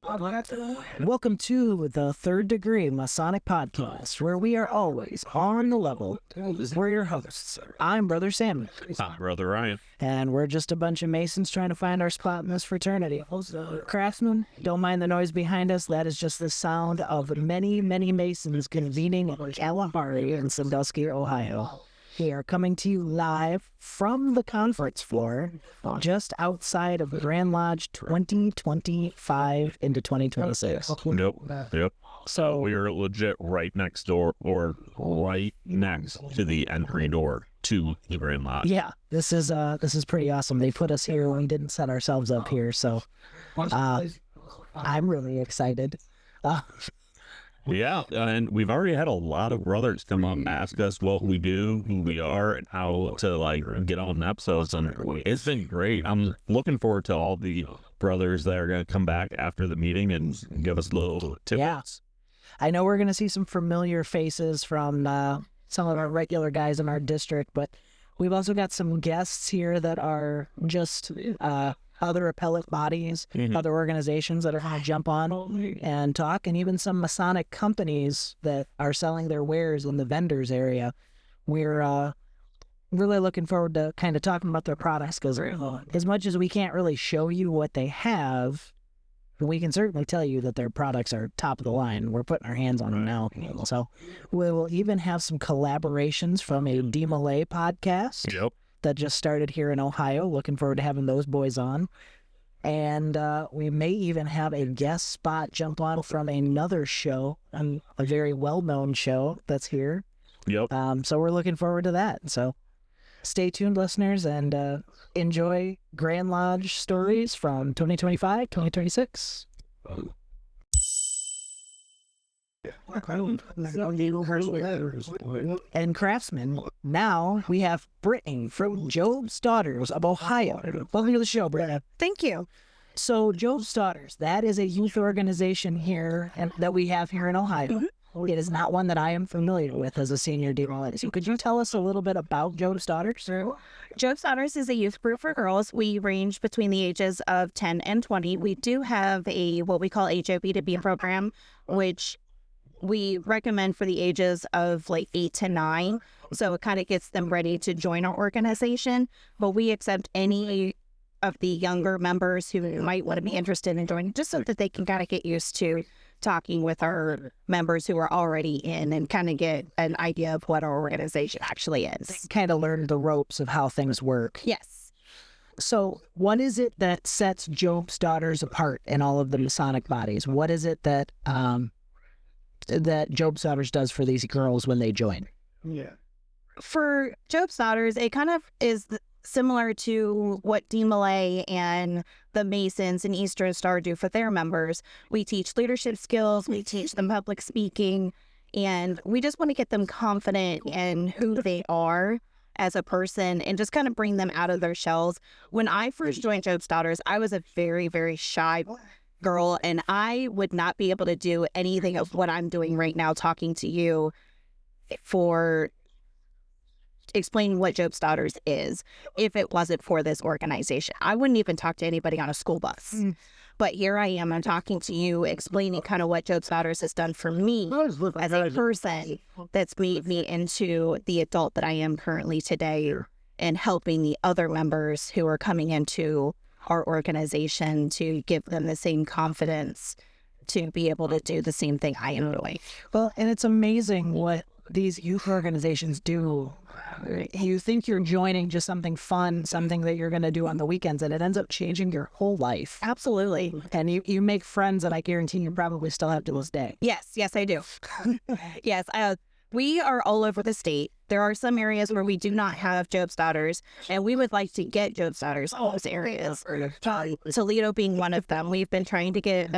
Welcome to the Third Degree Masonic Podcast, where we are always on the level. We're your hosts. I'm Brother Sam. Brother Ryan. And we're just a bunch of Masons trying to find our spot in this fraternity. Craftsmen, don't mind the noise behind us. That is just the sound of many, many Masons convening in Kalahari in Sandusky, Ohio. We are coming to you live from the conference floor just outside of Grand Lodge 2025 into 2026. Yep. So We are legit right next door, or right next to the entry door to the Grand Lodge. yeah, this is pretty awesome. They put us here. We didn't set ourselves up here, so I'm really excited. Yeah, and we've already had a lot of brothers come up and ask us what we do, who we are, and how to get on episodes, and it's been great. I'm looking forward to all the brothers that are going to come back after the meeting and give us little tips. Yeah. I know we're going to see some familiar faces from some of our regular guys in our district, but we've also got some guests here that are just other appellate bodies, other organizations that are going to jump on and talk, and even some Masonic companies that are selling their wares in the vendors area. We're really looking forward to kind of talking about their products, because as much as we can't really show you what they have, we can certainly tell you that their products are top of the line. We're putting our hands on them now. So we will even have some collaborations from a DeMolay podcast. Yep. That just started here in Ohio. Looking forward to having those boys on. And we may even have a guest spot jump on from another show, a very well-known show that's here. Yep. So we're looking forward to that. So stay tuned, listeners, and enjoy Grand Lodge stories from 2025, 2026. And Craftsman, now we have Brittany from Job's Daughters of Ohio. Welcome to the show, Brittany. Thank you. So Job's Daughters, that is a youth organization here and that we have here in Ohio. It is not one that I am familiar with as a senior DeMolay. So could you tell us a little bit about Job's Daughters? Job's Daughters is a youth group for girls. We range between the ages of 10 and 20. We do have what we call HOB2B program, which we recommend for the ages of 8 to 9. So it kind of gets them ready to join our organization. But we accept any of the younger members who might want to be interested in joining, just so that they can kind of get used to talking with our members who are already in and kind of get an idea of what our organization actually is. Kind of learn the ropes of how things work. Yes. So what is it that sets Job's Daughters apart in all of the Masonic bodies? What is it that that Job's Daughters does for these girls when they join? Yeah. For Job's Daughters, it kind of is similar to what DeMolay and the Masons and Eastern Star do for their members. We teach leadership skills, we teach them public speaking, and we just want to get them confident in who they are as a person and just kind of bring them out of their shells. When I first joined Job's Daughters, I was a very, very shy girl, and I would not be able to do anything of what I'm doing right now, talking to you, for explaining what Job's Daughters is, if it wasn't for this organization. I wouldn't even talk to anybody on a school bus. But here I am, I'm talking to you, explaining kind of what Job's Daughters has done for me as a person that's made me into the adult that I am currently today, and helping the other members who are coming into our organization to give them the same confidence to be able to do the same thing I am doing. Well, and it's amazing what these youth organizations do. You think you're joining just something fun, something that you're going to do on the weekends, and it ends up changing your whole life. Absolutely. And you make friends that I guarantee you probably still have to this day. Yes, I do. Yes, we are all over the state. There are some areas where we do not have Job's Daughters, and we would like to get Job's Daughters in those areas. Toledo being one of them. We've been trying to get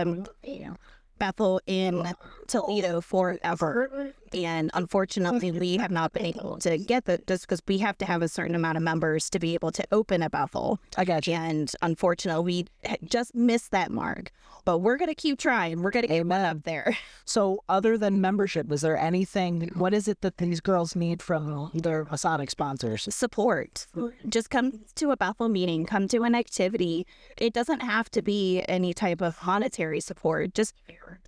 Bethel in Toledo forever. And unfortunately, we have not been able to get that just because we have to have a certain amount of members to be able to open a Bethel. I got you. And unfortunately, we just missed that mark. But we're going to keep trying. We're going to get one up there. So other than membership, is there anything, what is it that these girls need from their Masonic sponsors? Support. Just come to a Bethel meeting, come to an activity. It doesn't have to be any type of monetary support. Just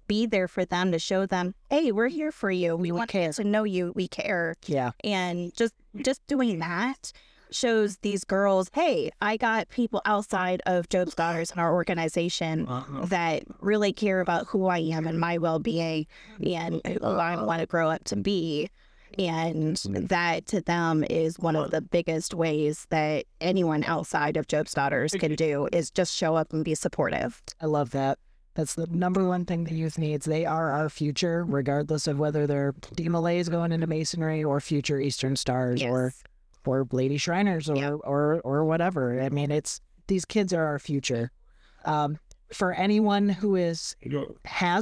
be there for them to show them, hey, we're here for you. We want to know you. We care. Yeah. And just doing that shows these girls, hey, I got people outside of Job's Daughters in our organization that really care about who I am and my well-being and who I want to grow up to be. And that to them is one of the biggest ways that anyone outside of Job's Daughters can do is just show up and be supportive. I love that. That's the number one thing the youth needs. They are our future, regardless of whether they're DeMolays going into Masonry or future Eastern Stars or Lady Shriners or whatever. I mean, these kids are our future. For anyone who has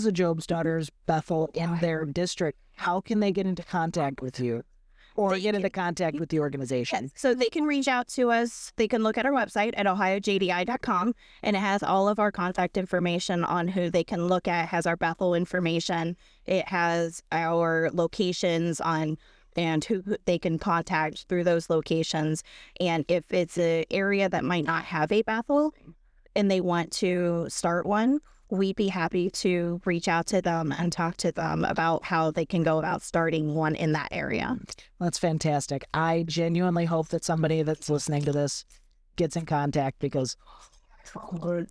a Job's Daughters Bethel in their district, how can they get into contact with you or get into contact with the organization? Yes. So they can reach out to us. They can look at our website at ohiojdI.com, and it has all of our contact information on who they can look at. It has our Bethel information. It has our locations on and who they can contact through those locations. And if it's an area that might not have a Bethel and they want to start one, we'd be happy to reach out to them and talk to them about how they can go about starting one in that area. That's fantastic. I genuinely hope that somebody that's listening to this gets in contact because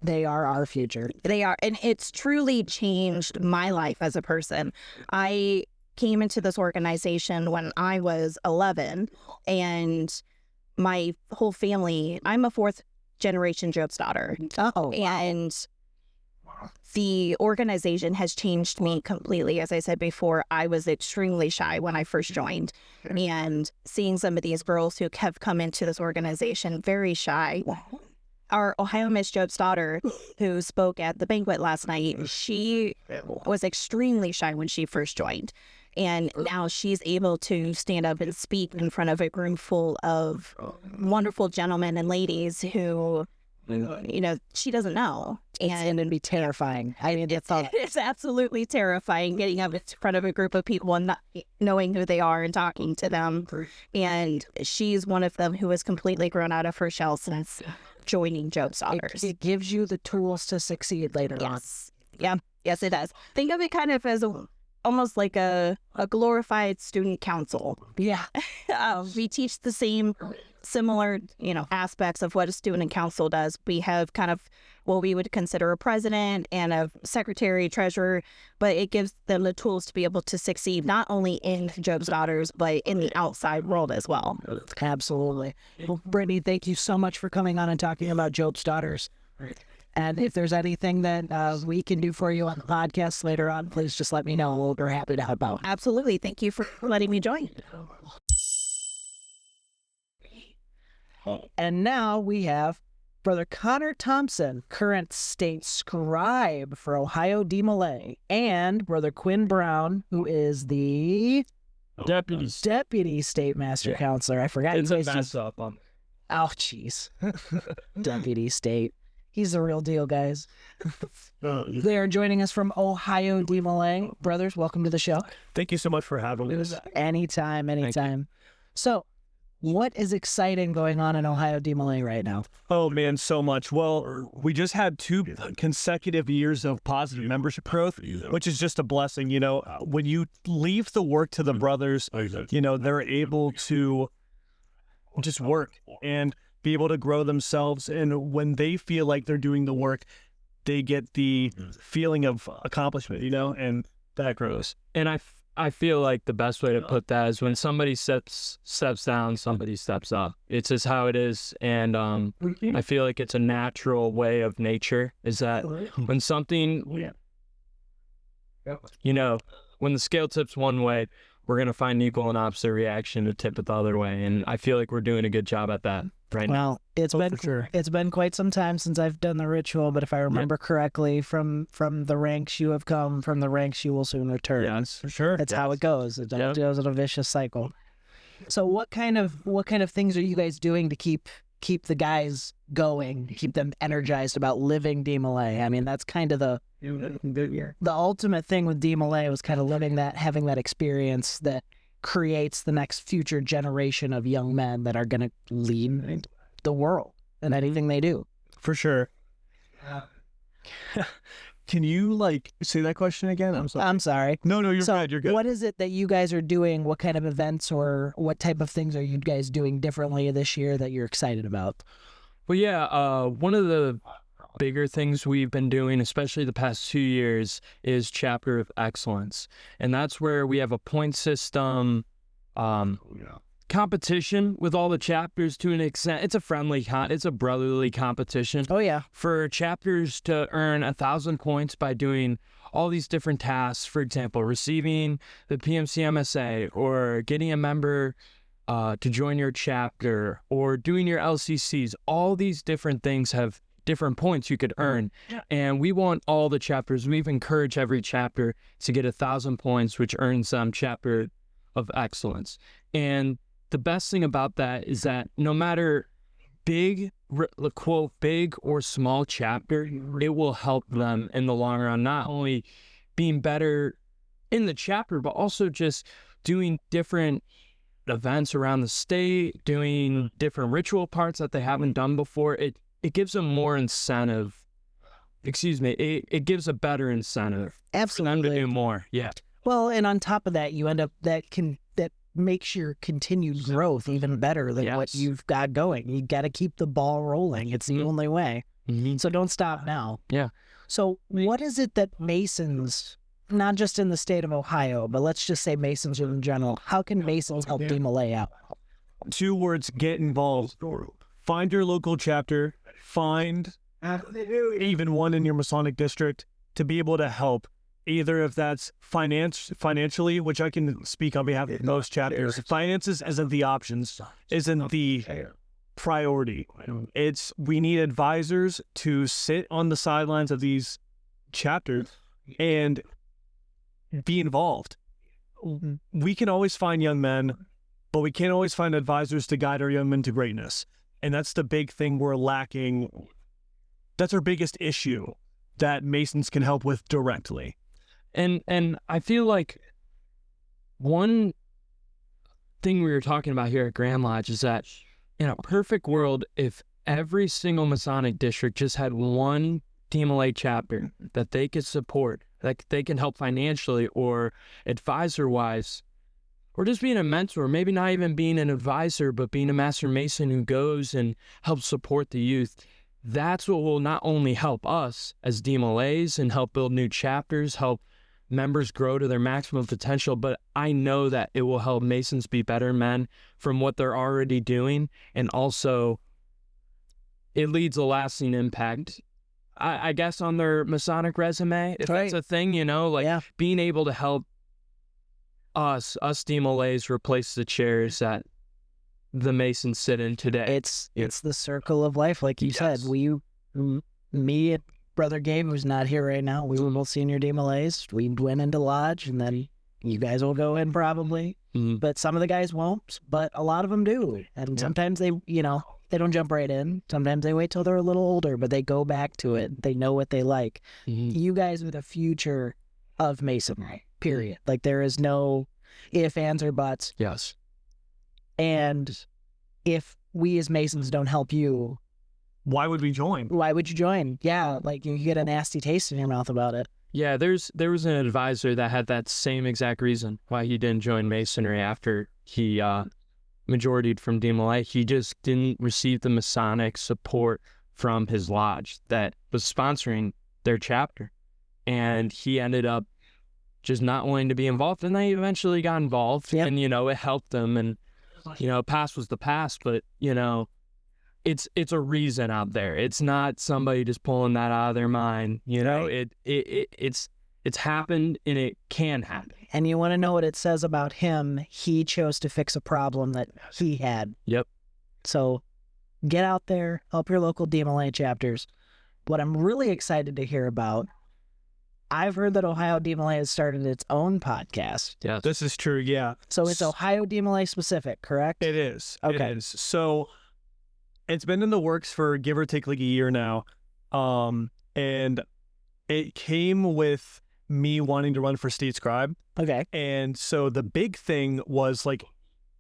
they are our future. They are. And it's truly changed my life as a person. I came into this organization when I was 11, and my whole family, I'm a fourth generation Job's daughter. Oh, and the organization has changed me completely. As I said before, I was extremely shy when I first joined, and seeing some of these girls who have come into this organization very shy. Our Ohio Miss Job's daughter, who spoke at the banquet last night, she was extremely shy when she first joined. And now she's able to stand up and speak in front of a room full of wonderful gentlemen and ladies who, she doesn't know. And it'd be terrifying. I mean, it's absolutely terrifying getting up in front of a group of people and not knowing who they are and talking to them. And she's one of them who has completely grown out of her shell since joining Job's Daughters. It gives you the tools to succeed later on. Yeah. Yes, it does. Think of it kind of as almost like a glorified student council. Yeah. We teach the similar, aspects of what a student council does. We have kind of what we would consider a president and a secretary, treasurer, but it gives them the tools to be able to succeed not only in Job's Daughters, but in the outside world as well. Absolutely. Well, Brittany, thank you so much for coming on and talking about Job's Daughters. And if there's anything that we can do for you on the podcast later on, please just let me know. We're happy to help out. Absolutely. Thank you for letting me join. And now we have Brother Connor Thompson, current state scribe for Ohio DeMolay, and Brother Quinn Brown, who is the deputy state master counselor. I forgot. It's a mess up. Oh, jeez. Deputy state. He's the real deal, guys. They are joining us from Ohio DeMolay. Brothers, welcome to the show. Thank you so much for having me. Anytime. So, what is exciting going on in Ohio DeMolay right now? Oh, man, so much. Well, we just had 2 consecutive years of positive membership growth, which is just a blessing. When you leave the work to the brothers, they're able to just work and be able to grow themselves. And when they feel like they're doing the work, they get the feeling of accomplishment, and that grows. And I feel like the best way to put that is when somebody steps down, somebody steps up. It's just how it is. And I feel like it's a natural way of nature, is that when something, when the scale tips one way, we're going to find an equal and opposite reaction to tip it the other way. And I feel like we're doing a good job at that right now. Well, it's been quite some time since I've done the ritual, but if I remember correctly, from the ranks you have come, from the ranks you will soon return. Yes, for sure. That's how it goes. It goes in a vicious cycle. So what kind of things are you guys doing to keep the guys going, keep them energized about living DMLA? I mean, that's kind of the ultimate thing with DMLA was kind of having that experience that creates the next future generation of young men that are going to lead the world in anything they do. For sure. Can you say that question again? I'm sorry. No, you're good. You're good. What is it that you guys are doing? What kind of events or what type of things are you guys doing differently this year that you're excited about? Well, yeah, one of the bigger things we've been doing, especially the past 2 years, is Chapter of Excellence. And that's where we have a point system competition with all the chapters to an extent. It's a friendly, it's a brotherly competition. Oh, yeah. For chapters to earn 1,000 points by doing all these different tasks, for example, receiving the PMC MSA or getting a member to join your chapter or doing your LCCs. All these different things have different points you could earn. And we want all the chapters. We've encouraged every chapter to get 1,000 points, which earns them Chapter of Excellence. And the best thing about that is that no matter quote, big or small chapter, it will help them in the long run, not only being better in the chapter, but also just doing different events around the state, doing different ritual parts that they haven't done before. It gives them more incentive. It gives a better incentive. Absolutely. For them to do more. Yeah. Well, and on top of that, you end up that makes your continued growth even better than what you've got going. You got to keep the ball rolling. It's the only way. Mm-hmm. So don't stop now. Yeah. So what is it that Masons, not just in the state of Ohio, but let's just say Masons in general, how can Masons help DMLA out? 2 words: get involved. Find your local chapter. Find even one in your Masonic district to be able to help. Either if that's financially, which I can speak on behalf of most chapters, finances isn't the options, isn't the priority. We need advisors to sit on the sidelines of these chapters and be involved. We can always find young men, but we can't always find advisors to guide our young men to greatness. And that's the big thing we're lacking. That's our biggest issue that Masons can help with directly. And I feel like one thing we were talking about here at Grand Lodge is that in a perfect world, if every single Masonic district just had one DMLA chapter that they could support, like they can help financially or advisor-wise, or just being a mentor, maybe not even being an advisor, but being a Master Mason who goes and helps support the youth, that's what will not only help us as DMLAs and help build new chapters, help members grow to their maximum potential, but I know that it will help Masons be better men from what they're already doing, and also it leads a lasting impact, I guess, on their Masonic resume, if that's a thing, being able to help us DMLAs replace the chairs that the Masons sit in today. It's the circle of life, like you said. Me and Brother Gabe, who's not here right now, we were both senior DMLAs. We went into Lodge, and then you guys will go in probably. Mm-hmm. But some of the guys won't, but a lot of them do. And sometimes they don't jump right in. Sometimes they wait till they're a little older, but they go back to it. They know what they like. Mm-hmm. You guys are the future of Masonry, period. Like, there is no if, ands, or buts. Yes. And if we as Masons don't help you, why would we join? Why would you join? Yeah, like you get a nasty taste in your mouth about it. Yeah, there was an advisor that had that same exact reason why he didn't join Masonry after he majoritied from DMLA. He just didn't receive the Masonic support from his lodge that was sponsoring their chapter. And he ended up just not wanting to be involved. And they eventually got involved, and, it helped them. And, past was the past, but, it's a reason out there. It's not somebody just pulling that out of their mind. It's It's happened and it can happen. And you want to know what it says about him? He chose to fix a problem that he had. Yep. So get out there, help your local DMLA chapters. What I'm really excited to hear about, I've heard that Ohio DMLA has started its own podcast. Yes. This is true, yeah. So it's Ohio DMLA specific, correct? It is. Okay. It is. So it's been in the works for give or take like a year now. And it came with me wanting to run for state scribe. Okay. And so the big thing was like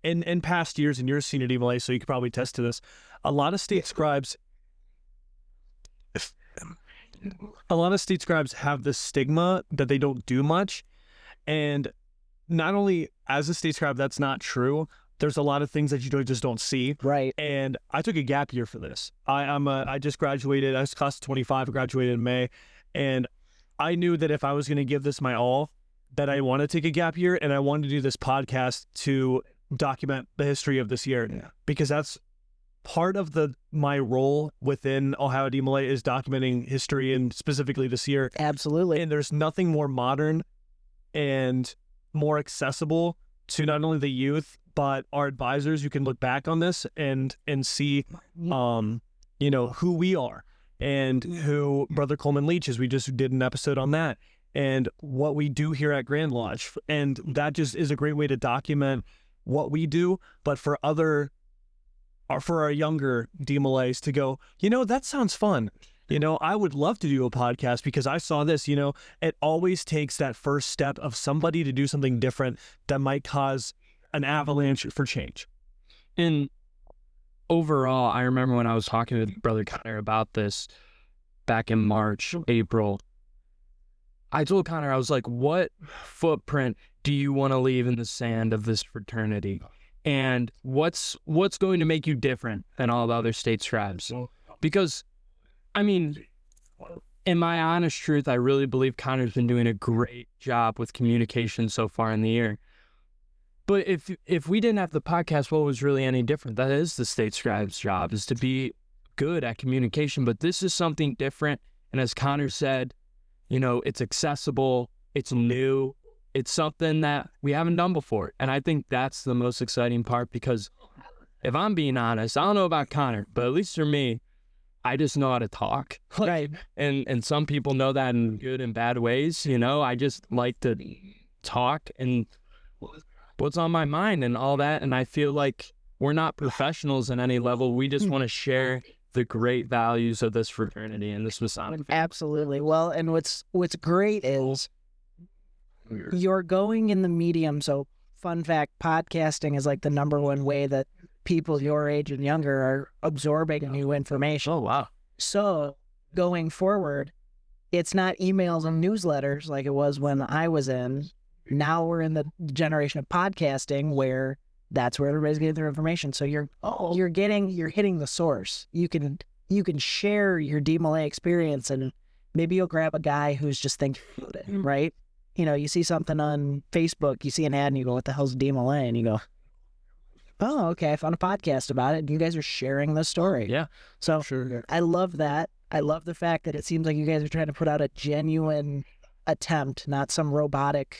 in past years, and you're a senior DMLA, so you could probably attest to this, a lot of state scribes have this stigma that they don't do much. And not only as a state scribe, that's not true. There's a lot of things that you just don't see. Right. And I took a gap year for this. I just graduated. I was class of 25. I graduated in May. And I knew that if I was going to give this my all, that I want to take a gap year, and I wanted to do this podcast to document the history of this year, because that's part of my role within Ohio DMLA is documenting history, and specifically this year. Absolutely. And there's nothing more modern and more accessible to not only the youth, but our advisors who can look back on this and see, who we are and who Brother Coleman Leach is. We just did an episode on that and what we do here at Grand Lodge. And that just is a great way to document what we do, but for our younger DMLAs to go, that sounds fun. I would love to do a podcast because I saw this. It always takes that first step of somebody to do something different that might cause an avalanche for change. And overall, I remember when I was talking with Brother Connor about this back in March, April, I told Connor, I was like, what footprint do you want to leave in the sand of this fraternity? And what's going to make you different than all the other state scribes? Because, in my honest truth, I really believe Connor's been doing a great job with communication so far in the year. But if we didn't have the podcast, what was really any different? That is the state scribe's job, is to be good at communication. But this is something different. And as Connor said, it's accessible, it's new, it's something that we haven't done before. And I think that's the most exciting part, because if I'm being honest, I don't know about Connor, but at least for me, I just know how to talk. Right. And some people know that in good and bad ways. I just like to talk and what's on my mind and all that. And I feel like we're not professionals in any level. We just want to share the great values of this fraternity and this Masonic family. Absolutely. Well, and what's great is you're going in the medium. So fun fact, podcasting is like the number one way that people your age and younger are absorbing new information. Oh, wow. So going forward, it's not emails and newsletters like it was when I was in. Now we're in the generation of podcasting where that's where everybody's getting their information. So you're hitting the source. You can share your DMLA experience, and maybe you'll grab a guy who's just thinking about it, right? You see something on Facebook, you see an ad and you go, what the hell's DMLA? And you go, oh, okay, I found a podcast about it. And you guys are sharing the story. Yeah. So Sure. I love that. I love the fact that it seems like you guys are trying to put out a genuine attempt, not some robotic,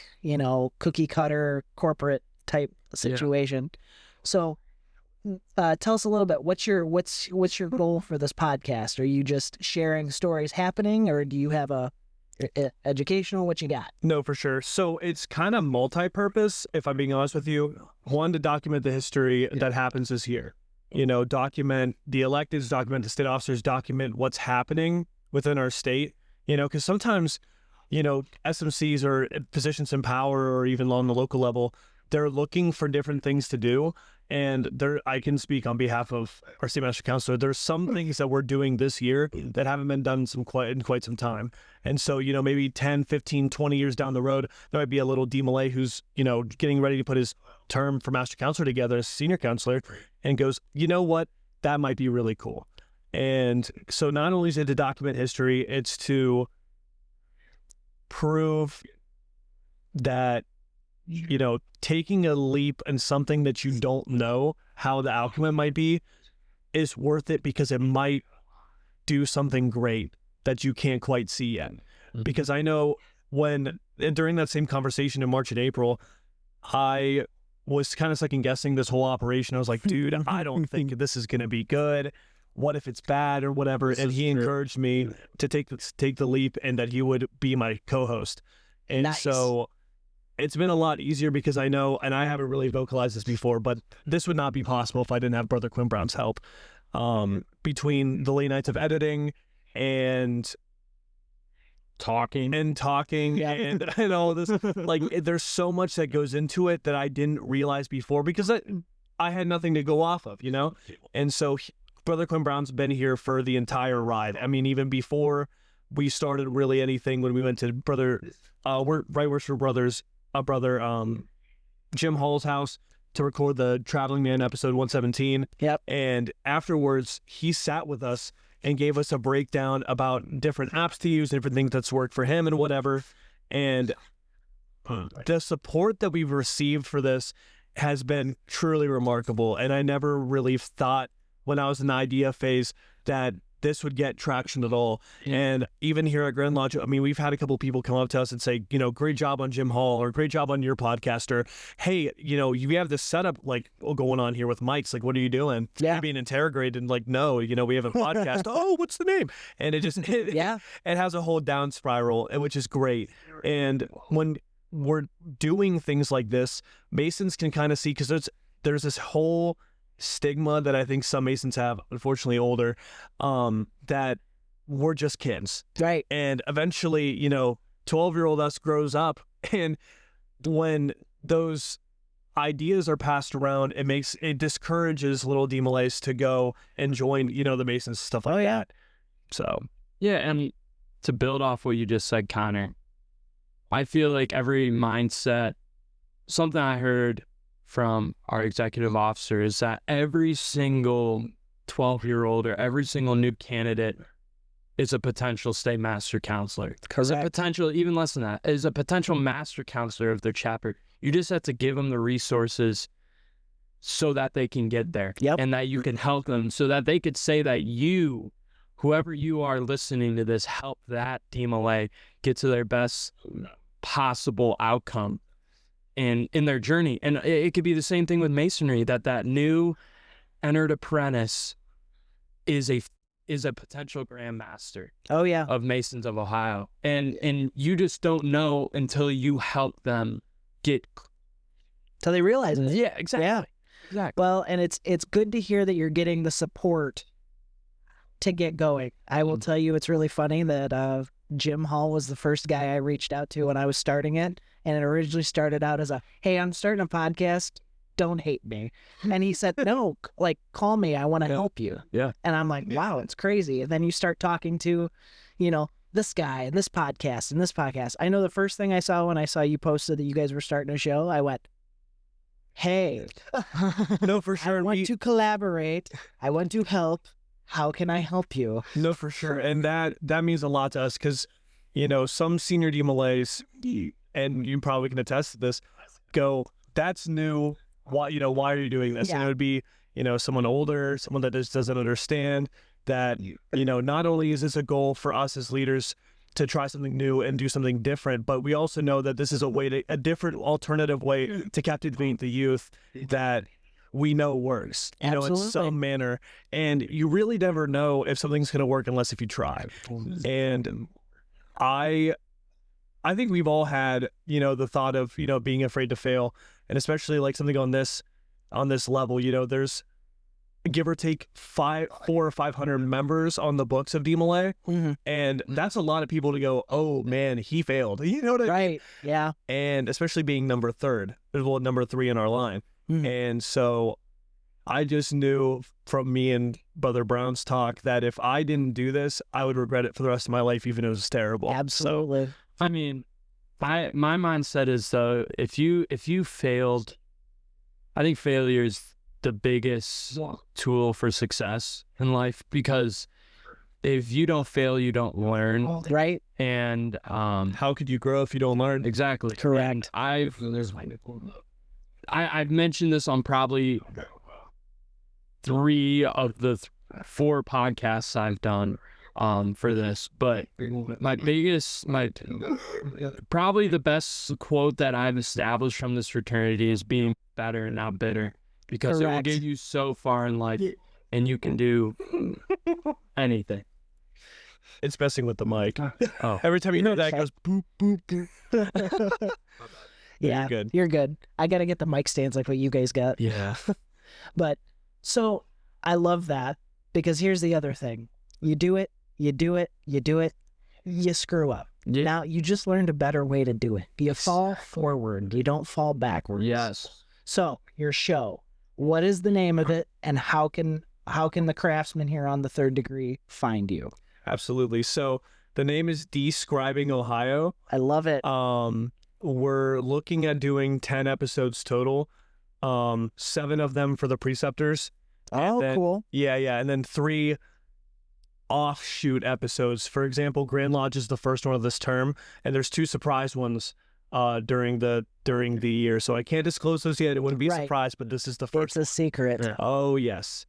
cookie cutter corporate type situation. Yeah. So tell us a little bit, what's your goal for this podcast? Are you just sharing stories happening, or do you have a educational? What you got? No, for sure. So it's kind of multi-purpose, if I'm being honest with you. One, to document the history that happens this year. Document the electeds, document the state officers, document what's happening within our state. Because sometimes, SMCs or positions in power, or even on the local level, they're looking for different things to do. And I can speak on behalf of our state master counselor. There's some things that we're doing this year that haven't been done in quite some time. And so, maybe 10, 15, 20 years down the road, there might be a little DMLA who's, getting ready to put his term for master counselor together as senior counselor, and goes, what, that might be really cool. And so not only is it to document history, it's to prove that, taking a leap in something that you don't know how the outcome might be is worth it, because it might do something great that you can't quite see yet. Mm-hmm. Because I know during that same conversation in March and April, I was kind of second guessing this whole operation. I was like, dude, I don't think this is going to be good. What if it's bad or whatever? And he encouraged me to take the leap and that he would be my co-host. And Nice. so it's been a lot easier because I know, and I haven't really vocalized this before, but this would not be possible if I didn't have Brother Quinn Brown's help. Between the late nights of editing and Talking. and all this, like there's so much that goes into it that I didn't realize before because I had nothing to go off of, and so Brother Quinn Brown's been here for the entire ride. I mean, even before we started really anything, when we went to Right Worship Brothers, brother Jim Hall's house to record the Traveling Man episode 117. Yep. And afterwards, he sat with us and gave us a breakdown about different apps to use, different things that's worked for him and whatever. And the support that we've received for this has been truly remarkable. And I never really thought when I was in the idea phase that this would get traction at all. And even here at Grand Lodge, I mean, we've had a couple people come up to us and say, great job on Jim Hall, or great job on your podcast, or hey, you have this setup like going on here with mics. Like, what are you doing? Yeah. You're being interrogated, and like, no, we have a podcast. Oh, what's the name? And it just it has a whole down spiral, which is great. And when we're doing things like this, Masons can kind of see, because there's this whole stigma that I think some Masons have, unfortunately older, that we're just kids. Right. And eventually, 12-year-old us grows up, and when those ideas are passed around, it discourages little D Malays to go and join, the Masons, stuff like that. So Yeah, and to build off what you just said, Connor, I feel like every mindset, something I heard from our executive officer is that every single 12-year-old or every single new candidate is a potential state master counselor. Is a potential, even less than that, is a potential master counselor of their chapter. You just have to give them the resources so that they can get there. Yep. And that you can help them so that they could say that you, whoever you are listening to this, help that DMLA get to their best possible outcome in their journey. And it could be the same thing with Masonry, that new entered apprentice is a potential Grand Master Oh yeah. of Masons of Ohio. And you just don't know until you help them get. So they realize it. Yeah, exactly. Yeah. Exactly. Well, and it's good to hear that you're getting the support to get going. I will tell you, it's really funny that Jim Hall was the first guy I reached out to when I was starting it. And it originally started out as hey, I'm starting a podcast. Don't hate me. And he said, no, like, call me. I want to help you. Yeah. And I'm like, wow, it's crazy. And then you start talking to, this guy and this podcast and this podcast. I know the first thing I saw when I saw you posted that you guys were starting a show, I went, hey, no, for sure. I want to collaborate. I want to help. How can I help you? No, for sure. And that means a lot to us because, some senior DMLAs, and you probably can attest to this, go, that's new. Why are you doing this? Yeah. And it would be, someone older, someone that just doesn't understand that, not only is this a goal for us as leaders to try something new and do something different, but we also know that this is a different alternative way to captivate the youth that we know works, in Absolutely. some manner. And you really never know if something's going to work unless if you try. And I think we've all had, the thought of, being afraid to fail, and especially like something on this level, there's give or take 400 or 500 members on the books of DMLA. Mm-hmm. And that's a lot of people to go, oh man, he failed. You know what I mean? Right. Yeah. And especially being number 3 in our line. Mhm. And so I just knew from me and Brother Brown's talk that if I didn't do this, I would regret it for the rest of my life, even if it was terrible. Absolutely. I mean, my mindset is, though, if you failed, I think failure is the biggest tool for success in life, because if you don't fail, you don't learn. Right. And How could you grow if you don't learn? exactly. Correct. And I've mentioned this on probably 3 of the 4 podcasts I've done, for this. But probably the best quote that I've established from this fraternity is being better and not bitter, because it will Correct. get you so far in life, and you can do anything. It's messing with the mic. Oh. Every time you do that, it goes boop, boop, boop. Yeah, good. you're good. I got to get the mic stands like what you guys got. Yeah. But so I love that, because here's the other thing. You do it, you screw up. Yeah. Now you just learned a better way to do it. You fall forward. You don't fall backwards. Yes. So your show, what is the name of it, and how can the craftsmen here on the Third Degree find you? Absolutely. So the name is Describing Ohio. I love it. We're looking at doing 10 episodes total. 7 of them for the preceptors. Oh, then- cool. Yeah, and then 3 offshoot episodes. For example, Grand Lodge is the first one of this term, and there's 2 surprise ones during the year. So I can't disclose those yet. It wouldn't be a Right. surprise, but this is the first. It's a secret. Yeah. Oh yes.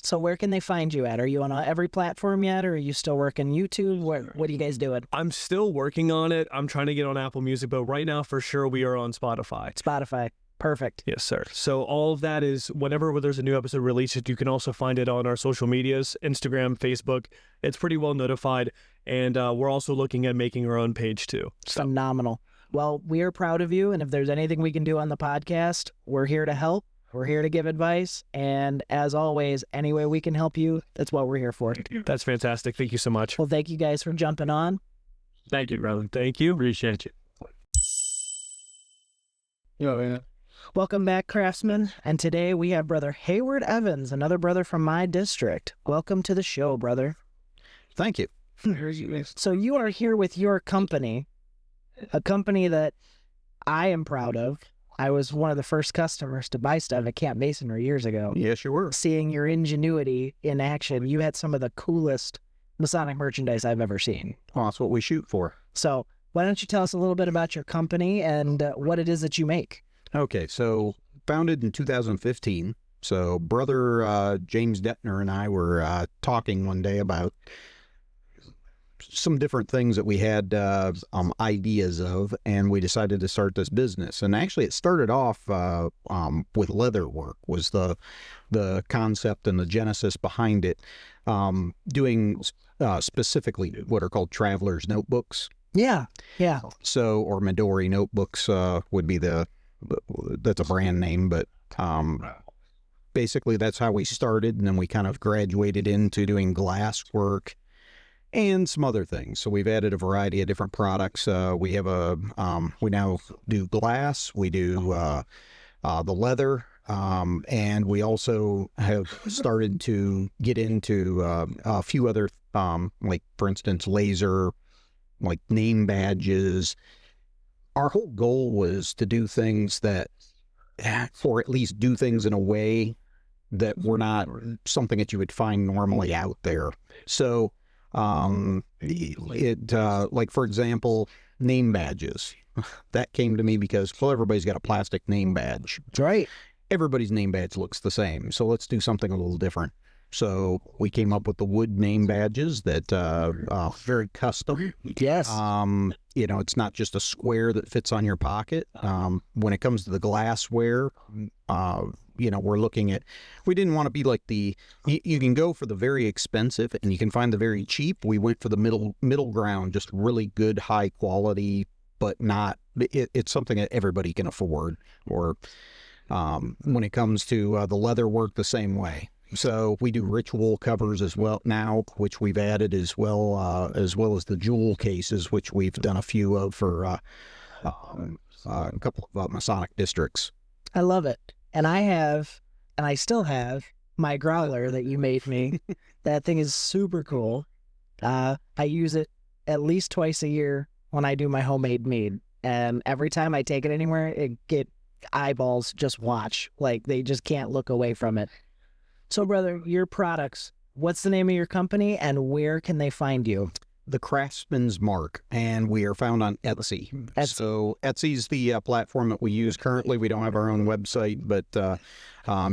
So where can they find you at? Are you on every platform yet, or are you still working YouTube? What are you guys doing? I'm still working on it. I'm trying to get on Apple Music, but right now for sure we are on Spotify. Spotify. Perfect. Yes, sir. So all of that is whenever there's a new episode released, you can also find it on our social medias, Instagram, Facebook. It's pretty well notified. And we're also looking at making our own page too. Phenomenal. Well, we are proud of you, and if there's anything we can do on the podcast, we're here to help. We're here to give advice, and as always, any way we can help you, that's what we're here for. That's fantastic. Thank you so much. Well, thank you guys for jumping on. Thank you, brother. Thank you. Appreciate you. Welcome back, craftsmen. And today we have Brother Hayward Evans, another brother from my district. Welcome to the show, brother. Thank you. So you are here with your company, a company that I am proud of. I was one of the first customers to buy stuff at Camp Masonry years ago. Yes, you were. Seeing your ingenuity in action, you had some of the coolest Masonic merchandise I've ever seen. Well, that's what we shoot for. So why don't you tell us a little bit about your company and what it is that you make? Okay, so founded in 2015. So brother James Detner and I were talking one day about some different things that we had ideas of, and we decided to start this business. And actually it started off with leather work was the concept and the genesis behind it, doing specifically what are called traveler's notebooks. Yeah. So, or Midori notebooks would be that's a brand name, but basically that's how we started, and then we kind of graduated into doing glass work and some other things. So we've added a variety of different products. We now do glass, we do the leather, and we also have started to get into a few other, like for instance, laser, like name badges. Our whole goal was to do things that, or at least do things in a way that were not something that you would find normally out there. So, like for example, name badges. That came to me because, well, everybody's got a plastic name badge. That's right. Everybody's name badge looks the same. So let's do something a little different. So we came up with the wood name badges that very custom. Yes. It's not just a square that fits on your pocket. When it comes to the glassware, we're looking at, we didn't want to be like you can go for the very expensive and you can find the very cheap. We went for the middle ground, just really good, high quality, but not, it's something that everybody can afford. Or when it comes to the leather work, the same way. So we do ritual covers as well now, which we've added as well as the jewel cases, which we've done a few of for a couple of Masonic districts. I love it. And I still have my growler that you made me. That thing is super cool. I use it at least twice a year when I do my homemade mead. And every time I take it anywhere, it get eyeballs just watch. Like they just can't look away from it. So, brother, your products, what's the name of your company and where can they find you? the Craftsman's Mark, and we are found on Etsy. So Etsy's the platform that we use currently. We don't have our own website, but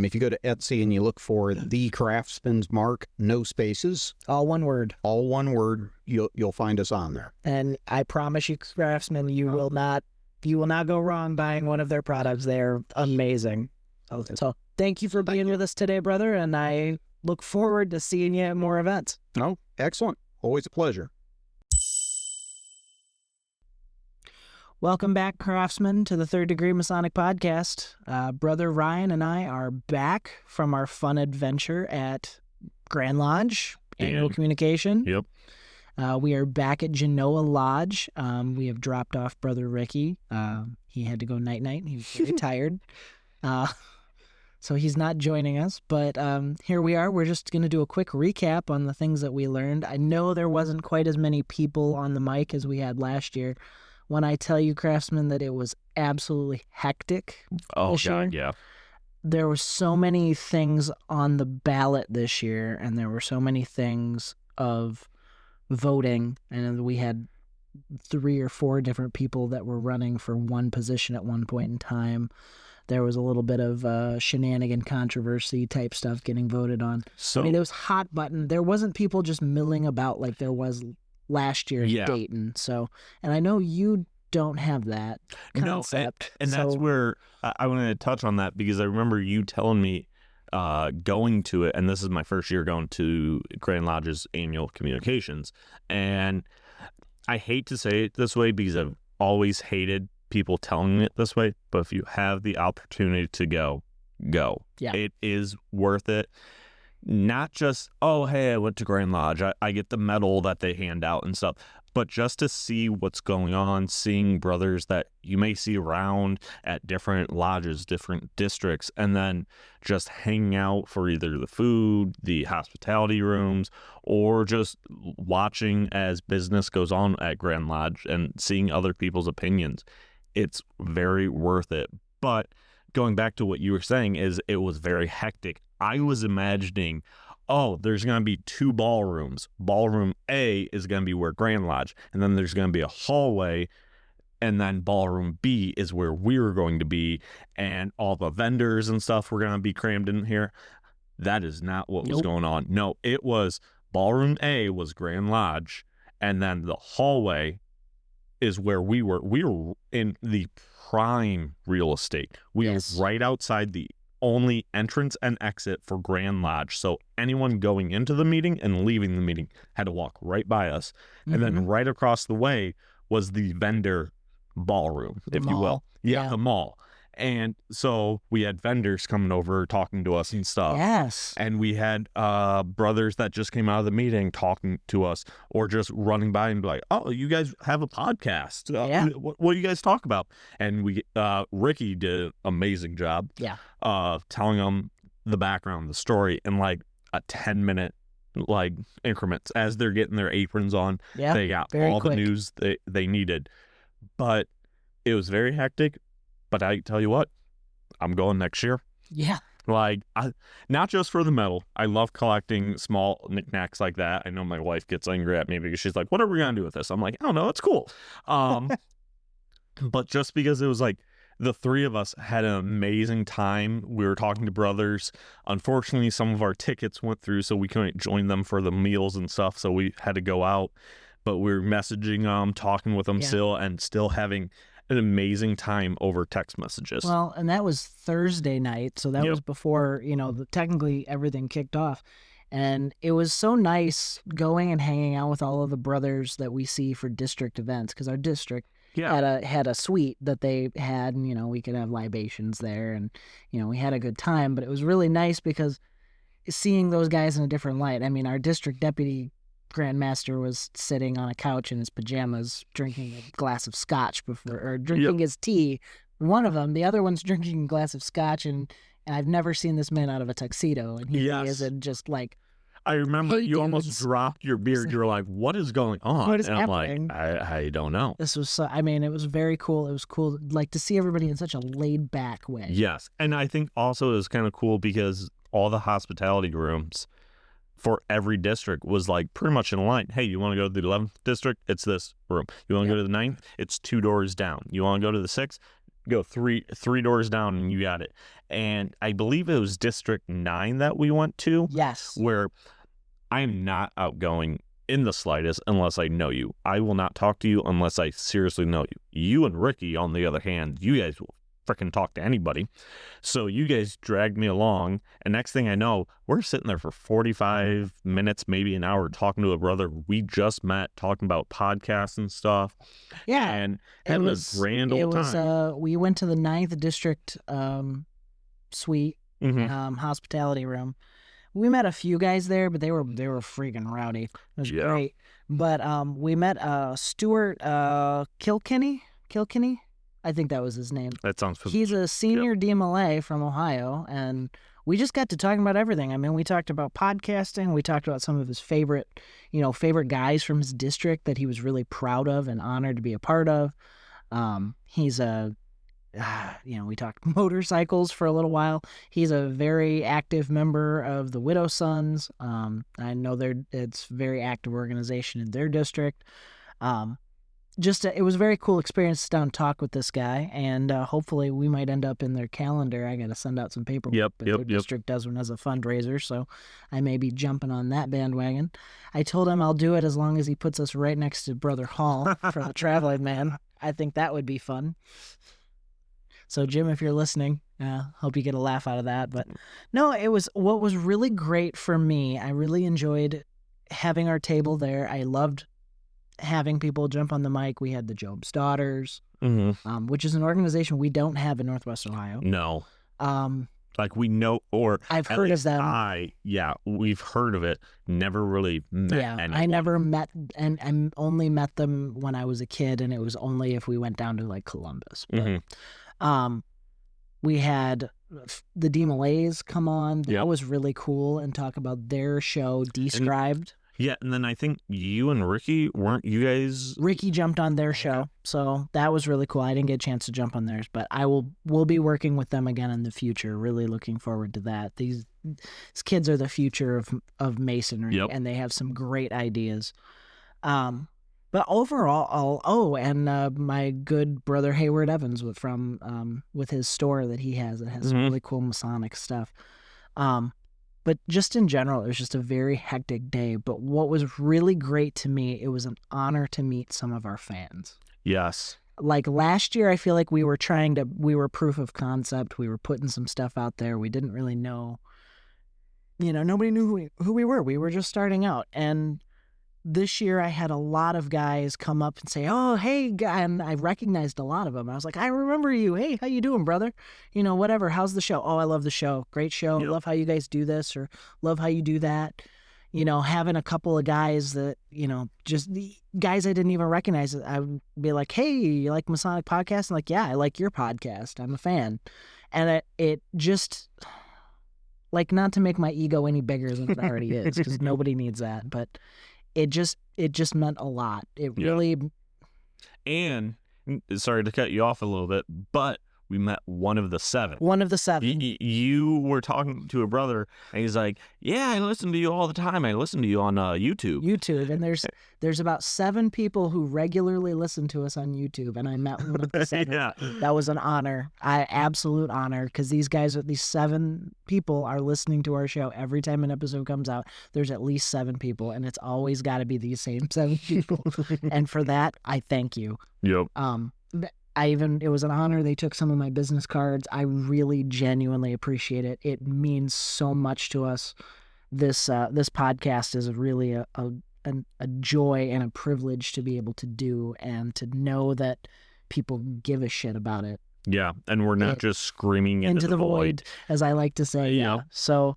if you go to Etsy and you look for the Craftsman's Mark, no spaces, All one word. all one word, you'll find us on there. And I promise you, Craftsman, you will not go wrong buying one of their products. They're amazing. So thank you for being with us today, brother, and I look forward to seeing you at more events. Oh, excellent. Always a pleasure. Welcome back, Craftsman, to the Third Degree Masonic Podcast. Brother Ryan and I are back from our fun adventure at Grand Lodge, Annual Communication. Yep. We are back at Genoa Lodge. We have dropped off Brother Ricky. He had to go night-night. He was very tired. So he's not joining us, but here we are. We're just going to do a quick recap on the things that we learned. I know there wasn't quite as many people on the mic as we had last year. When I tell you, Craftsman, that it was absolutely hectic this year. Yeah. There were so many things on the ballot this year, and there were so many things of voting, and we had 3 or 4 different people that were running for one position at one point in time. There was a little bit of shenanigan controversy type stuff getting voted on. So I mean, it was hot button. There wasn't people just milling about like there was last year at Dayton. So, and I know you don't have that concept. And that's where I wanted to touch on that, because I remember you telling me going to it, and this is my first year going to Grand Lodge's annual communications, and I hate to say it this way because I've always hated people telling me it this way, but if you have the opportunity to go. Yeah. It is worth it. Not just, oh, hey, I went to Grand Lodge. I get the medal that they hand out and stuff, but just to see what's going on, seeing brothers that you may see around at different lodges, different districts, and then just hanging out for either the food, the hospitality rooms, or just watching as business goes on at Grand Lodge and seeing other people's opinions. It's very worth it. But going back to what you were saying, is it was very hectic. I was imagining, oh, there's going to be 2 ballrooms. Ballroom A is going to be where Grand Lodge, and then there's going to be a hallway, and then ballroom B is where we were going to be, and all the vendors and stuff were going to be crammed in here. That is not what was going on. No, it was ballroom A was Grand Lodge, and then the hallway is where we were. We were in the prime real estate. We were right outside the only entrance and exit for Grand Lodge. So anyone going into the meeting and leaving the meeting had to walk right by us. And then right across the way was the vendor ballroom, if you will. Yeah, the mall. And so we had vendors coming over talking to us and stuff. Yes. And we had brothers that just came out of the meeting talking to us, or just running by and be like, oh, you guys have a podcast. What do you guys talk about? And we Ricky did an amazing job telling them the background, the story, in like a 10-minute like increments as they're getting their aprons on. Yeah, they got all the news they needed. But it was very hectic. But I tell you what, I'm going next year. Yeah. Like, not just for the medal. I love collecting small knickknacks like that. I know my wife gets angry at me because she's like, what are we going to do with this? I'm like, I don't know. It's cool. But just because it was like the 3 of us had an amazing time. We were talking to brothers. Unfortunately, some of our tickets went through, so we couldn't join them for the meals and stuff. So we had to go out. But we were messaging them, talking with them still, and still having an amazing time over text messages. Well, and that was Thursday night, so that was before, technically everything kicked off. And it was so nice going and hanging out with all of the brothers that we see for district events, because our district had a suite that they had, and, we could have libations there, and, we had a good time. But it was really nice because seeing those guys in a different light. I mean, our district deputy Grandmaster was sitting on a couch in his pajamas drinking a glass of scotch or drinking his tea. One of them, the other one's drinking a glass of scotch, and I've never seen this man out of a tuxedo. And he isn't just like, I remember you almost dropped your beard. You were like, what is going on? What is I'm happening? like, I don't know. This was it was very cool. It was cool, like, to see everybody in such a laid back way. Yes. And I think also it was kind of cool because all the hospitality rooms, for every district was like pretty much in line. Hey, you want to go to the 11th district? It's this room. You want to go to the 9th? It's 2 doors down. You want to go to the 6th? Go three doors down and you got it. And I believe it was District 9 that we went to. Yes. Where I am not outgoing in the slightest unless I know you. I will not talk to you unless I seriously know you. You and Ricky, on the other hand, you guys will freaking talk to anybody. So you guys dragged me along, and next thing I know, we're sitting there for 45 minutes, maybe an hour, talking to a brother we just met, talking about podcasts and stuff. Yeah. And having a grand old time. We went to the 9th district suite, Mhm. hospitality room. We met a few guys there, but they were freaking rowdy. It was Yeah. great. But we met Stuart Kilkenny. I think that was his name. That sounds familiar. He's a senior DMLA from Ohio, and we just got to talking about everything. I mean, we talked about podcasting. We talked about some of his favorite guys from his district that he was really proud of and honored to be a part of. He's a, we talked motorcycles for a little while. He's a very active member of the Widow Sons. I know it's a very active organization in their district. It was a very cool experience to sit down and talk with this guy, and hopefully we might end up in their calendar. I got to send out some paperwork. Yep. Their district does one as a fundraiser, so I may be jumping on that bandwagon. I told him I'll do it as long as he puts us right next to Brother Hall for the Traveling Man. I think that would be fun. So, Jim, if you're listening, hope you get a laugh out of that. But no, what was really great for me. I really enjoyed having our table there. I loved having people jump on the mic. We had the Job's Daughters, which is an organization we don't have in Northwest Ohio. No. Like we know, or I've heard of them. We've heard of it. Never really met anyone. I never met, and I only met them when I was a kid, and it was only if we went down to like Columbus. But, we had the DMLAs come on. That was really cool, and talk about their show, Described. And then I think you and Ricky, weren't you guys? Ricky jumped on their show, so that was really cool. I didn't get a chance to jump on theirs, but we'll be working with them again in the future. Really looking forward to that. These kids are the future of masonry, and they have some great ideas. But overall, my good brother Hayward Evans with his store that he has, it has some really cool Masonic stuff. But just in general, it was just a very hectic day. But what was really great to me, it was an honor to meet some of our fans. Yes. Like last year, I feel like we were proof of concept. We were putting some stuff out there. We didn't really know, nobody knew who we were. We were just starting out. And this year I had a lot of guys come up and say, "Oh, hey," and I recognized a lot of them. I was like, "I remember you. Hey, how you doing, brother? Whatever. How's the show? Oh, I love the show. Great show. Love how you guys do this, or love how you do that." Having a couple of guys that, just the guys I didn't even recognize. I would be like, "Hey, you like Masonic podcast?" I'm like, "Yeah, I like your podcast. I'm a fan." And it just, like, not to make my ego any bigger than it already is, because nobody needs that, but it just meant a lot. It really. And sorry to cut you off a little bit, but we met one of the 7. One of the 7. You were talking to a brother, and he's like, "Yeah, I listen to you all the time. I listen to you on YouTube." And there's about 7 people who regularly listen to us on YouTube, and I met one of the 7. That was an honor, absolute honor, because these 7 people are listening to our show every time an episode comes out. There's at least 7 people, and it's always got to be these same 7 people, and for that, I thank you. Yep. It was an honor. They took some of my business cards. I really genuinely appreciate it. It means so much to us. This podcast is really a joy and a privilege to be able to do, and to know that people give a shit about it. Yeah, and we're not just screaming into the void, as I like to say. Yeah. So,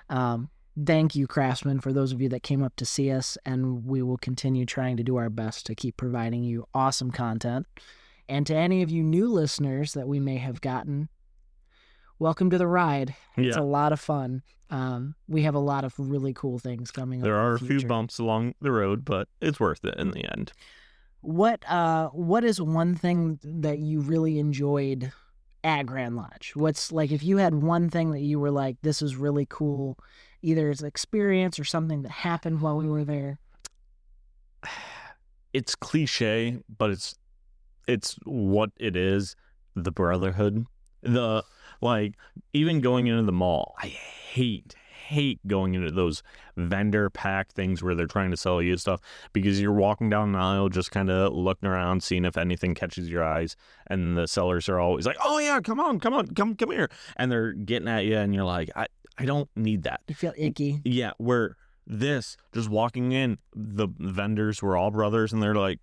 thank you, Craftsman, for those of you that came up to see us, and we will continue trying to do our best to keep providing you awesome content. And to any of you new listeners that we may have gotten, welcome to the ride. It's a lot of fun. We have a lot of really cool things coming up. There are a few bumps along the road, but it's worth it in the end. What is one thing that you really enjoyed at Grand Lodge? What's, like, if you had one thing that you were like, this is really cool either as an experience or something that happened while we were there? It's cliche, but it's what it is. The brotherhood, the like, even going into the mall, I hate going into those vendor pack things where they're trying to sell you stuff, because you're walking down an aisle just kind of looking around, seeing if anything catches your eyes, and the sellers are always like, oh yeah, come here, and they're getting at you, and you're like, I don't need that. You feel icky. Yeah, where this, just walking in, the vendors were all brothers, and they're like,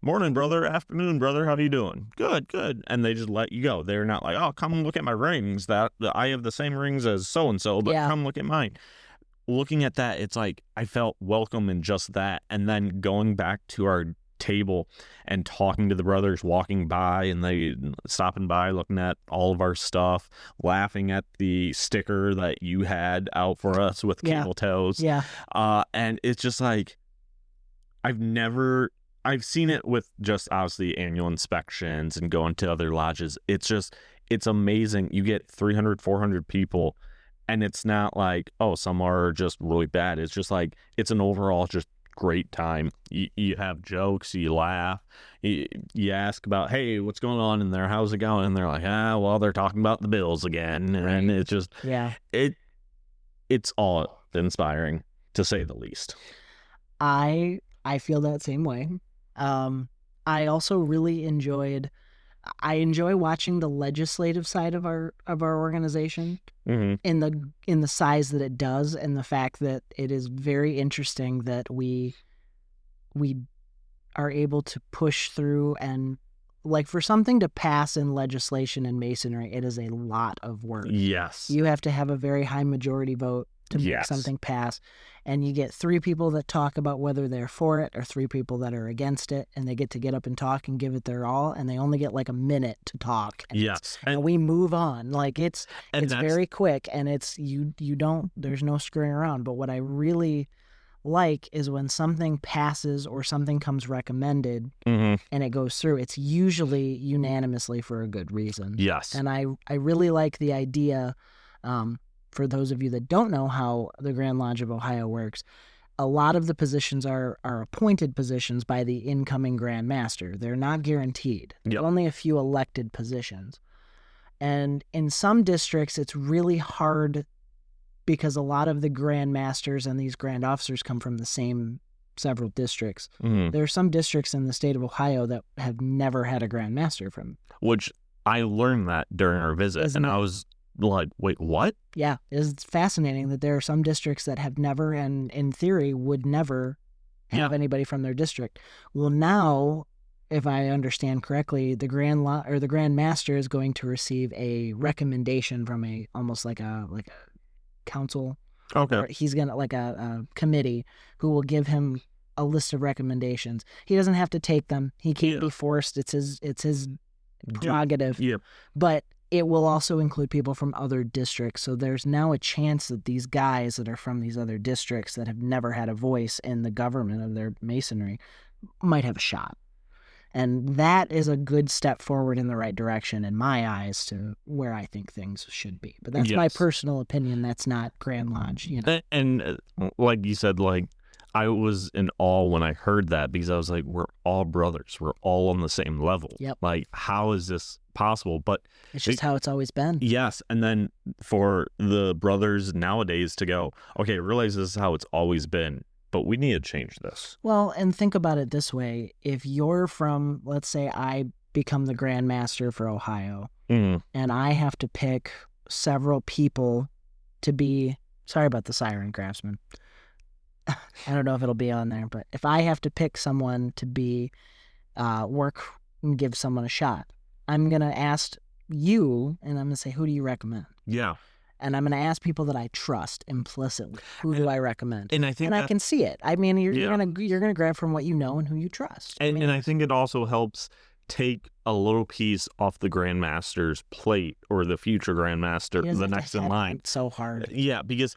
morning, brother, afternoon, brother, how you doing? Good. And they just let you go. They're not like, oh, come look at my rings. I have the same rings as so-and-so, but come look at mine. Looking at that, it's like, I felt welcome in just that. And then going back to our table and talking to the brothers walking by, and they stopping by, looking at all of our stuff, laughing at the sticker that you had out for us with cable toes. Yeah. And it's just like, I've seen it with just obviously annual inspections and going to other lodges. It's amazing. You get 300, 400 people, and it's not like, oh, some are just really bad. It's just like, it's an overall just great time. You have jokes, you laugh, you ask about, hey, what's going on in there? How's it going? And they're like, well, they're talking about the Bills again. And it's just, it's all inspiring, to say the least. I feel that same way. I also really enjoy watching the legislative side of our organization, in the size that it does, and the fact that it is very interesting that we are able to push through, and like, for something to pass in legislation and masonry, it is a lot of work. Yes. You have to have a very high majority vote to make something pass. And you get 3 people that talk about whether they're for it, or 3 people that are against it, and they get up and talk and give it their all, and they only get like a minute to talk. And we move on. Like, it's very quick, and it's there's no screwing around. But what I really like is when something passes or something comes recommended and it goes through, it's usually unanimously for a good reason. Yes. And I really like the idea, for those of you that don't know how the Grand Lodge of Ohio works, a lot of the positions are appointed positions by the incoming Grand Master. They're not guaranteed. There's only a few elected positions. And in some districts, it's really hard, because a lot of the Grand Masters and these Grand Officers come from the same several districts. There are some districts in the state of Ohio that have never had a Grand Master from. Which I learned that during our visit, I was like, wait, what? Yeah, it's fascinating that there are some districts that have never, and in theory would never have anybody from their district. Well, now, if I understand correctly, the Grand Master is going to receive a recommendation from almost like a council. Okay. He's gonna, like a committee, who will give him a list of recommendations. He doesn't have to take them. He can't be forced. It's his prerogative. Yeah. But it will also include people from other districts. So there's now a chance that these guys that are from these other districts that have never had a voice in the government of their masonry might have a shot. And that is a good step forward in the right direction, in my eyes, to where I think things should be. But that's my personal opinion. That's not Grand Lodge. And like you said, like, I was in awe when I heard that, because I was like, we're all brothers. We're all on the same level. Yep. Like, how is this possible? But it's just how it's always been. Yes. And then for the brothers nowadays to go, okay, realize this is how it's always been, but we need to change this. Well, and think about it this way. If you're from, let's say I become the Grand Master for Ohio, and I have to pick several people to be, sorry about the siren, Craftsman. I don't know if it'll be on there, but if I have to pick someone to be, work and give someone a shot, I'm going to ask you, and I'm going to say, who do you recommend? Yeah. And I'm going to ask people that I trust implicitly. Who do I recommend? And I think I can see it. I mean, you're gonna grab from what you know and who you trust. And I think it also helps take a little piece off the Grandmaster's plate, or the future Grandmaster, the next in line. It's so hard. Yeah, because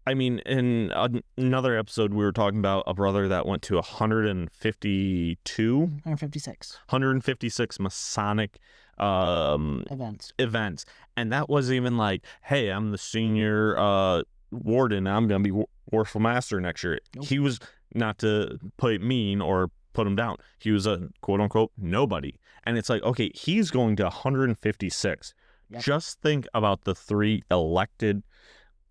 I mean, in another episode, we were talking about a brother that went to 156 Masonic events. And that wasn't even like, hey, I'm the senior warden. I'm going to be worshipful master next year. He was, not to play it mean or put him down, he was a quote unquote nobody. And it's like, okay, he's going to 156. Yep. Just think about the 3 elected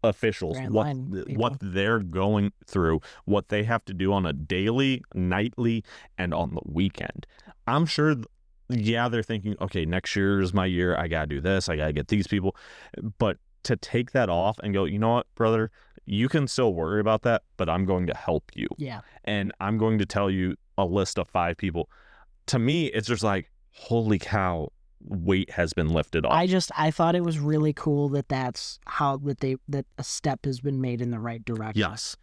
officials, Grand what Line people. what they're going through, what they have to do on a daily, nightly, and on the weekend. I'm sure, yeah, they're thinking, okay, next year is my year. I got to do this. I got to get these people. But to take that off and go, you know what, brother, you can still worry about that, but I'm going to help you. Yeah. And I'm going to tell you a list of 5 people. To me, it's just like, holy cow, weight has been lifted off. I thought it was really cool that that's how that a step has been made in the right direction. Yes.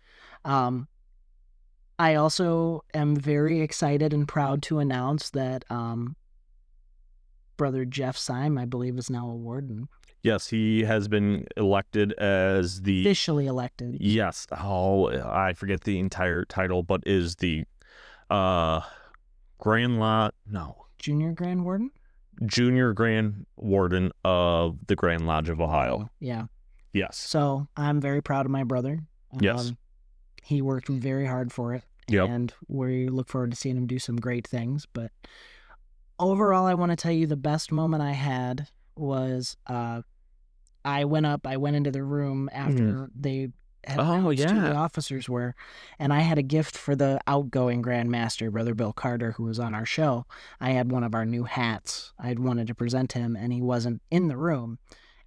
I also am very excited and proud to announce that Brother Jeff Syme, I believe, is now a warden. Yes, he has been elected as the... Officially elected. Yes. Oh, I forget the entire title, but is the Junior Grand Warden? Junior Grand Warden of the Grand Lodge of Ohio. Yeah. Yes. So I'm very proud of my brother. Yes. He worked very hard for it. Yep. And we look forward to seeing him do some great things. But overall, I want to tell you the best moment I had was I went into the room after they had announced who the officers were, and I had a gift for the outgoing Grand Master, Brother Bill Carter, who was on our show. I had one of our new hats. I'd wanted to present him, and he wasn't in the room.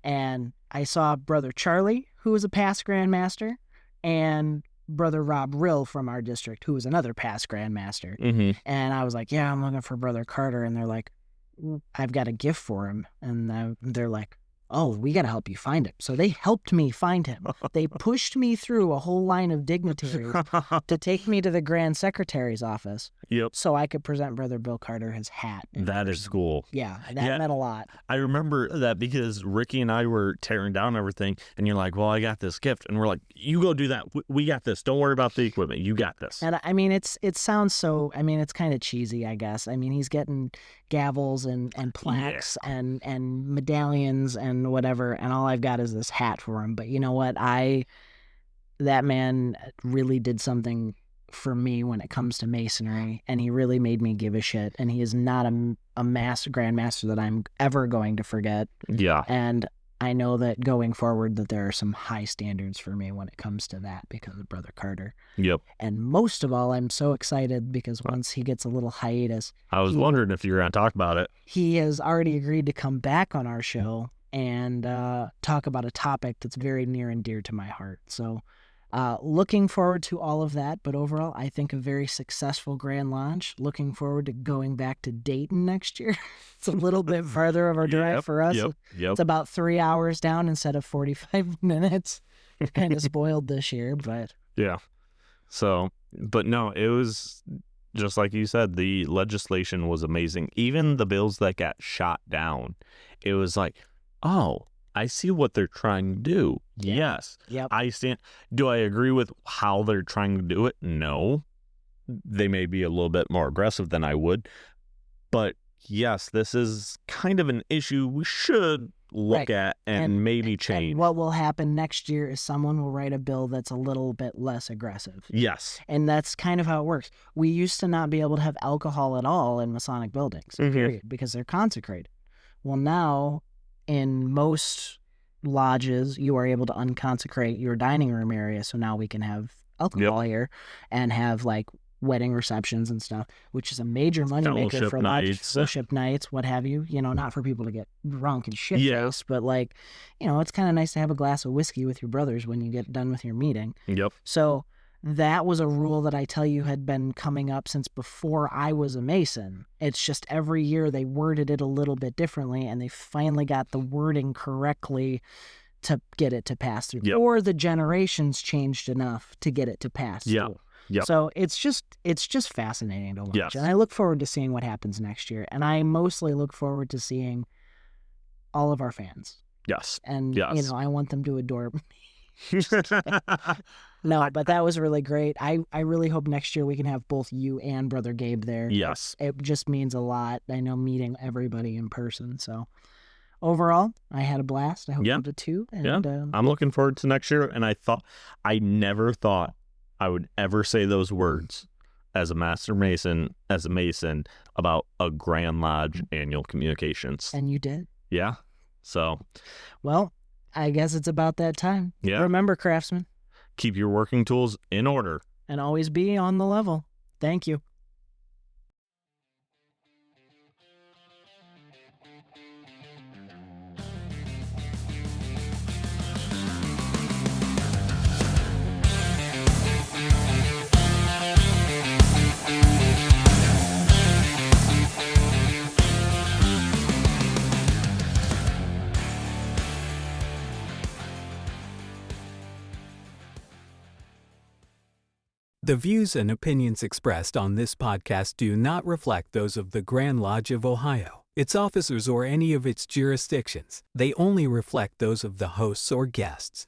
And I saw Brother Charlie, who was a past Grand Master, and Brother Rob Rill from our district, who was another past Grand Master. Mm-hmm. And I was like, yeah, I'm looking for Brother Carter. And they're like, I've got a gift for him. And they're like, oh, we got to help you find him. So they helped me find him. They pushed me through a whole line of dignitaries to take me to the Grand Secretary's office. Yep. So I could present Brother Bill Carter his hat. That is cool. Yeah, that meant a lot. I remember that because Ricky and I were tearing down everything, and you're like, well, I got this gift. And we're like, you go do that. We got this. Don't worry about the equipment. You got this. And I mean, it sounds so, I mean, it's kind of cheesy, I guess. I mean, he's getting gavels and plaques and medallions and whatever, and all I've got is this hat for him. But you know what? That man really did something for me when it comes to masonry, and he really made me give a shit. And he is not a Grand Master that I'm ever going to forget. Yeah. And I know that going forward that there are some high standards for me when it comes to that because of Brother Carter. Yep. And most of all, I'm so excited because once he gets a little hiatus, I was wondering if you were going to talk about it. he has already agreed to come back on our show and talk about a topic that's very near and dear to my heart. So looking forward to all of that. But overall, I think a very successful Grand Lodge. Looking forward to going back to Dayton next year. It's a little bit farther of a drive for us. Yep. It's about 3 hours down instead of 45 minutes. Kind of spoiled this year, but Yeah. So, but no, it was just like you said, the legislation was amazing. Even the bills that got shot down, it was like, oh, I see what they're trying to do. Yes. Yep. I stand. Do I agree with how they're trying to do it? No. They may be a little bit more aggressive than I would. But yes, this is kind of an issue we should look at and maybe change. And what will happen next year is someone will write a bill that's a little bit less aggressive. Yes. And that's kind of how it works. We used to not be able to have alcohol at all in Masonic buildings, period, because they're consecrated. Well, now in most lodges, you are able to unconsecrate your dining room area. So now we can have alcohol here and have like wedding receptions and stuff, which is a major moneymaker Fellowship for lodges, nights. fellowship nights, what have you. You know, not for people to get drunk and shit Yeah. faced, but like, you know, it's kind of nice to have a glass of whiskey with your brothers when you get done with your meeting. Yep. So that was a rule that I tell you had been coming up since before I was a Mason. It's just every year they worded it a little bit differently, and they finally got the wording correctly to get it to pass through. Yep. Or the generations changed enough to get it to pass Yeah. through. Yep. So it's just fascinating to watch. Yes. And I look forward to seeing what happens next year. And I mostly look forward to seeing all of our fans. Yes. And, Yes. you know, I want them to adore me. No, but that was really great. I really hope next year we can have both you and Brother Gabe there. Yes. It just means a lot. I know meeting everybody in person. So overall, I had a blast. I hope Yeah. you did too. And, Yeah. I'm looking forward to next year. And I never thought I would ever say those words as a master mason, as a mason, about a Grand Lodge annual communications. and you did. Yeah. So, Well, I guess it's about that time. yeah, Remember, craftsmen, keep your working tools in order. and always be on the level. Thank you. The views and opinions expressed on this podcast do not reflect those of the Grand Lodge of Ohio, its officers, or any of its jurisdictions. They only reflect those of the hosts or guests.